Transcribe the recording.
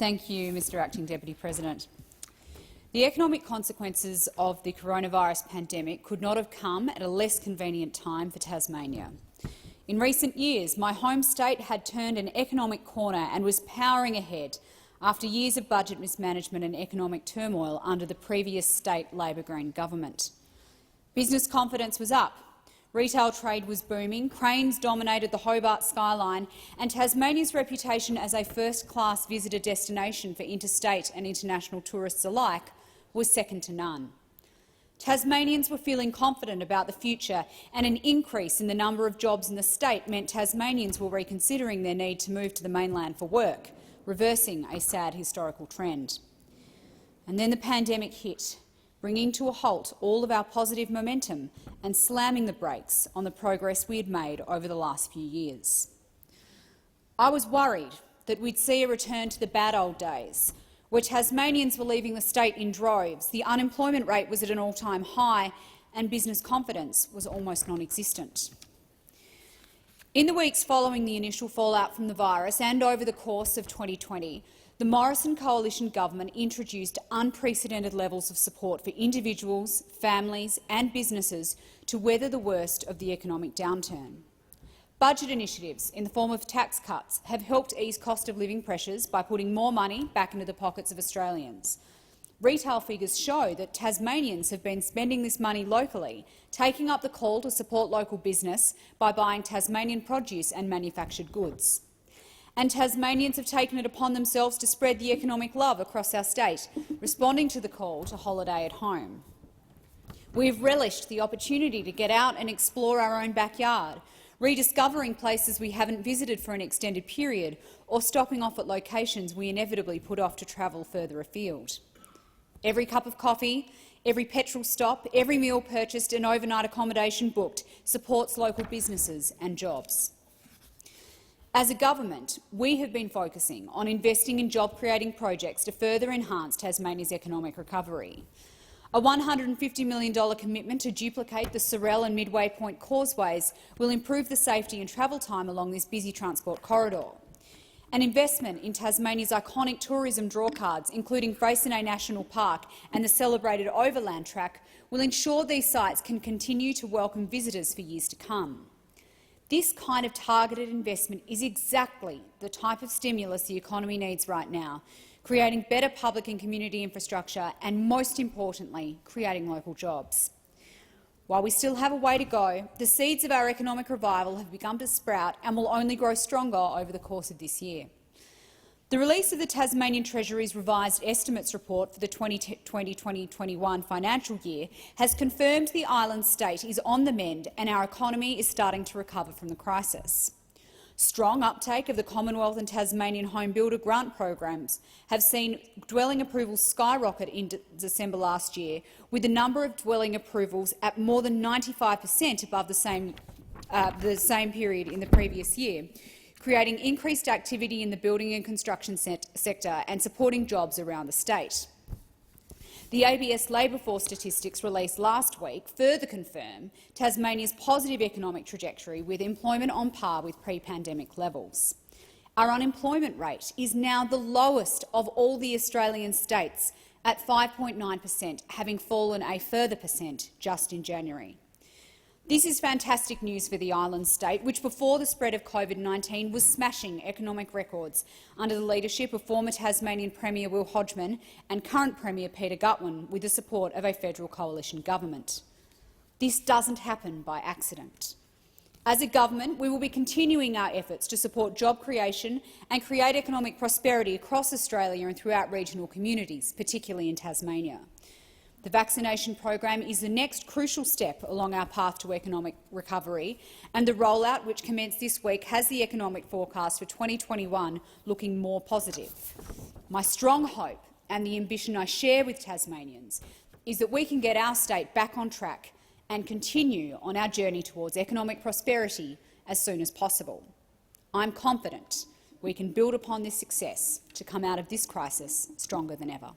Thank you, Mr Acting Deputy President. The economic consequences of the coronavirus pandemic could not have come at a less convenient time for Tasmania. In recent years, my home state had turned an economic corner and was powering ahead after years of budget mismanagement and economic turmoil under the previous state Labor Green government. Business confidence was up, retail trade was booming, cranes dominated the Hobart skyline, and Tasmania's reputation as a first-class visitor destination for interstate and international tourists alike was second to none. Tasmanians were feeling confident about the future, and an increase in the number of jobs in the state meant Tasmanians were reconsidering their need to move to the mainland for work, reversing a sad historical trend. And then the pandemic hit, bringing to a halt all of our positive momentum and slamming the brakes on the progress we had made over the last few years. I was worried that we'd see a return to the bad old days, where Tasmanians were leaving the state in droves, the unemployment rate was at an all-time high and business confidence was almost non-existent. In the weeks following the initial fallout from the virus and over the course of 2020, the Morrison coalition government introduced unprecedented levels of support for individuals, families and businesses to weather the worst of the economic downturn. Budget initiatives in the form of tax cuts have helped ease cost of living pressures by putting more money back into the pockets of Australians. Retail figures show that Tasmanians have been spending this money locally, taking up the call to support local business by buying Tasmanian produce and manufactured goods. And Tasmanians have taken it upon themselves to spread the economic love across our state, responding to the call to holiday at home. We have relished the opportunity to get out and explore our own backyard, rediscovering places we haven't visited for an extended period, or stopping off at locations we inevitably put off to travel further afield. Every cup of coffee, every petrol stop, every meal purchased and overnight accommodation booked supports local businesses and jobs. As a government, we have been focusing on investing in job-creating projects to further enhance Tasmania's economic recovery. A $150 million commitment to duplicate the Sorell and Midway Point causeways will improve the safety and travel time along this busy transport corridor. An investment in Tasmania's iconic tourism drawcards, including Freycinet National Park and the celebrated Overland Track, will ensure these sites can continue to welcome visitors for years to come. This kind of targeted investment is exactly the type of stimulus the economy needs right now, creating better public and community infrastructure and, most importantly, creating local jobs. While we still have a way to go, the seeds of our economic revival have begun to sprout and will only grow stronger over the course of this year. The release of the Tasmanian Treasury's revised estimates report for the 2020-2021 financial year has confirmed the island state is on the mend and our economy is starting to recover from the crisis. Strong uptake of the Commonwealth and Tasmanian home builder grant programs have seen dwelling approvals skyrocket in December last year, with the number of dwelling approvals at more than 95% above the same period in the previous year, creating increased activity in the building and construction sector and supporting jobs around the state. The ABS labour force statistics released last week further confirm Tasmania's positive economic trajectory, with employment on par with pre-pandemic levels. Our unemployment rate is now the lowest of all the Australian states at 5.9%, having fallen a further % just in January. This is fantastic news for the island state, which before the spread of COVID-19 was smashing economic records under the leadership of former Tasmanian Premier Will Hodgman and current Premier Peter Gutwein, with the support of a federal coalition government. This doesn't happen by accident. As a government, we will be continuing our efforts to support job creation and create economic prosperity across Australia and throughout regional communities, particularly in Tasmania. The vaccination program is the next crucial step along our path to economic recovery, and the rollout, which commenced this week, has the economic forecast for 2021 looking more positive. My strong hope, and the ambition I share with Tasmanians, is that we can get our state back on track and continue on our journey towards economic prosperity as soon as possible. I'm confident we can build upon this success to come out of this crisis stronger than ever.